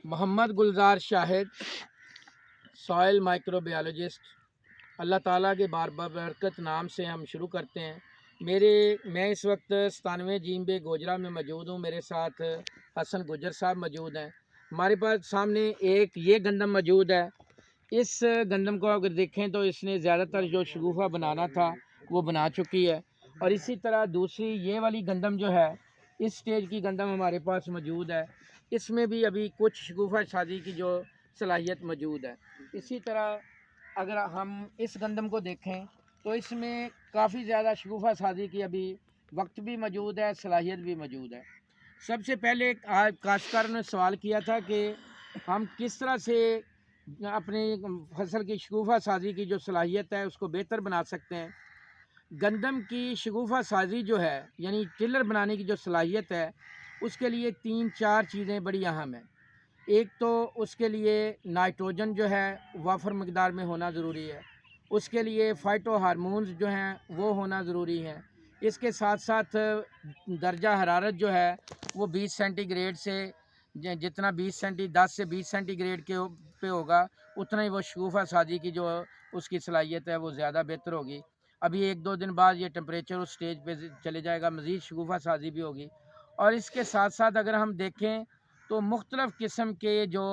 मोहम्मद गुलजार Shahid, soil microbiologist. अल्लाह ताला के बार बरकत नाम से हम शुरू करते हैं। मैं इस वक्त 97 जींबे गोजरा में मौजूद हूँ। मेरे साथ हसन गुजर साहब मौजूद हैं। हमारे पास सामने एक ये गंदम मौजूद है। इस गंदम को अगर देखें तो इसने ज़्यादातर जो शगुफ़ा बनाना था वो बना चुकी है। और इसी तरह दूसरी ये वाली गंदम जो है, इस स्टेज की गंदम हमारे पास मौजूद है। इसमें भी अभी कुछ शगुफ़ा शादी की जो सलाहियत मौजूद है। इसी तरह अगर हम इस गंदम को देखें तो इसमें काफ़ी ज़्यादा शगुफ़ा साजी की अभी वक्त भी मौजूद है, सलाहियत भी मौजूद है। सबसे पहले आज काश्तकारों ने सवाल किया था कि हम किस तरह से अपनी फसल की शगुफ़ा साजी की जो सलाहियत है उसको बेहतर बना सकते हैं। गंदम की शगुफ़ा साजी जो है, यानी टिलर बनाने की जो सलाहियत है, उसके लिए 3-4 चीज़ें बड़ी अहम हैं। एक तो उसके लिए नाइट्रोजन जो है वाफर मकदार में होना ज़रूरी है। उसके लिए फ़ाइटो हार्मोन्स जो हैं वो होना ज़रूरी है। इसके साथ साथ दर्जा हरारत जो है वो 20 सेंटीग्रेड से जितना 10 से 20 सेंटीग्रेड के पे होगा, उतना ही वो शगुफ़ा साजी की जो उसकी सलाहियत है वो ज़्यादा बेहतर होगी। अभी 1-2 दिन बाद ये टेम्परेचर उस स्टेज पे चले जाएगा, मज़ीद शगुफ़ा साजी भी होगी। और इसके साथ साथ अगर हम देखें तो मुख्तलिफ़ किस्म के जो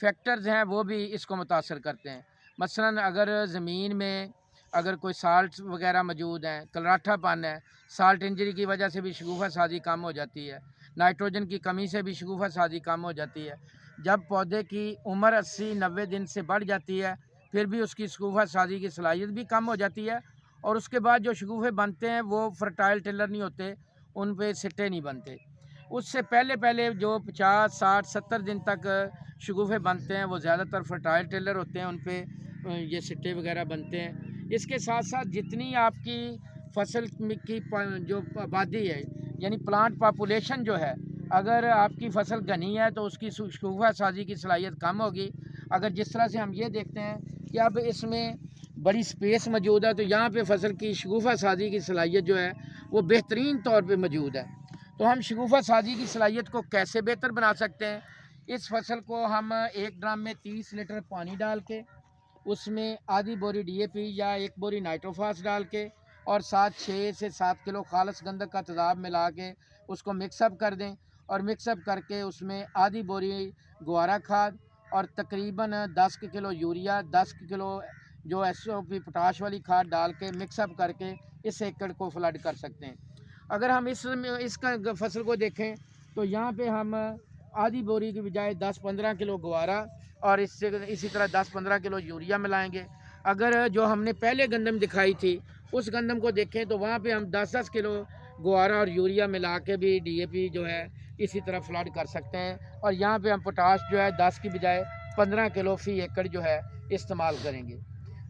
फैक्टर्स हैं वो भी इसको मुतासर करते हैं। मसलन अगर ज़मीन में अगर कोई साल्ट वगैरह मौजूद हैं, कलराठापन है, साल्ट इंजरी की वजह से भी शगुफ़ा साजी कम हो जाती है। नाइट्रोजन की कमी से भी शगुफ़ा साजी कम हो जाती है। जब पौधे की उम्र 80-90 दिन से बढ़ जाती है, फिर भी उसकी शगुफ़ा साजी की सलाहियत भी कम हो जाती है। और उसके बाद जो शगुफ़े बनते हैं वो फर्टाइल टिलर नहीं होते, उन पे सिट्टे नहीं बनते। उससे पहले पहले जो 50, 60, 70 दिन तक शगुफ़े बनते हैं वो ज़्यादातर फर्टाइल टिलर होते हैं, उन पे ये सिट्टे वगैरह बनते हैं। इसके साथ साथ जितनी आपकी फसल की जो आबादी है, यानी प्लांट पॉपुलेशन जो है, अगर आपकी फसल घनी है तो उसकी शगुफ़ा साजी की सलाहियत कम होगी। अगर जिस तरह से हम ये देखते हैं कि अब इसमें बड़ी स्पेस मौजूद है, तो यहाँ पे फसल की शगुफ़ा साजी की सलाहियत जो है वो बेहतरीन तौर पे मौजूद है। तो हम शगुफ़ा साजी की सलाहियत को कैसे बेहतर बना सकते हैं? इस फसल को हम 1 ड्रम में 30 लीटर पानी डाल के, उसमें आधी बोरी डीएपी या 1 बोरी नाइट्रोफास डाल के और साथ 6 से 7 किलो खालस गंधक का तेज़ाब मिला के उसको मिक्सअप कर दें। और मिक्सअप करके उसमें आधी बोरी गुआरा खाद और तकरीबन 10 किलो यूरिया, 10 किलो जो एसओपी पोटाश वाली खाद डाल के मिक्सअप करके इस एकड़ को फ्लड कर सकते हैं। अगर हम इसका फसल को देखें तो यहाँ पे हम आधी बोरी की बजाय 10-15 किलो गुआरा और इसी तरह 10-15 किलो यूरिया मिलाएंगे। अगर जो हमने पहले गंदम दिखाई थी उस गंदम को देखें तो वहाँ पे हम 10-10 किलो गुआरा और यूरिया मिला के भी डीएपी जो है इसी तरह फ्लड कर सकते हैं। और यहाँ पे हम पोटाश जो है 10 की बजाय 15 किलो फी एकड़ जो है इस्तेमाल करेंगे।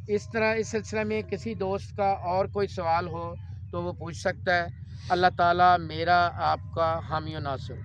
इस तरह इस सिलसिले में किसी दोस्त का और कोई सवाल हो तो वो पूछ सकता है। अल्लाह ताला मेरा आपका हामी नासिर।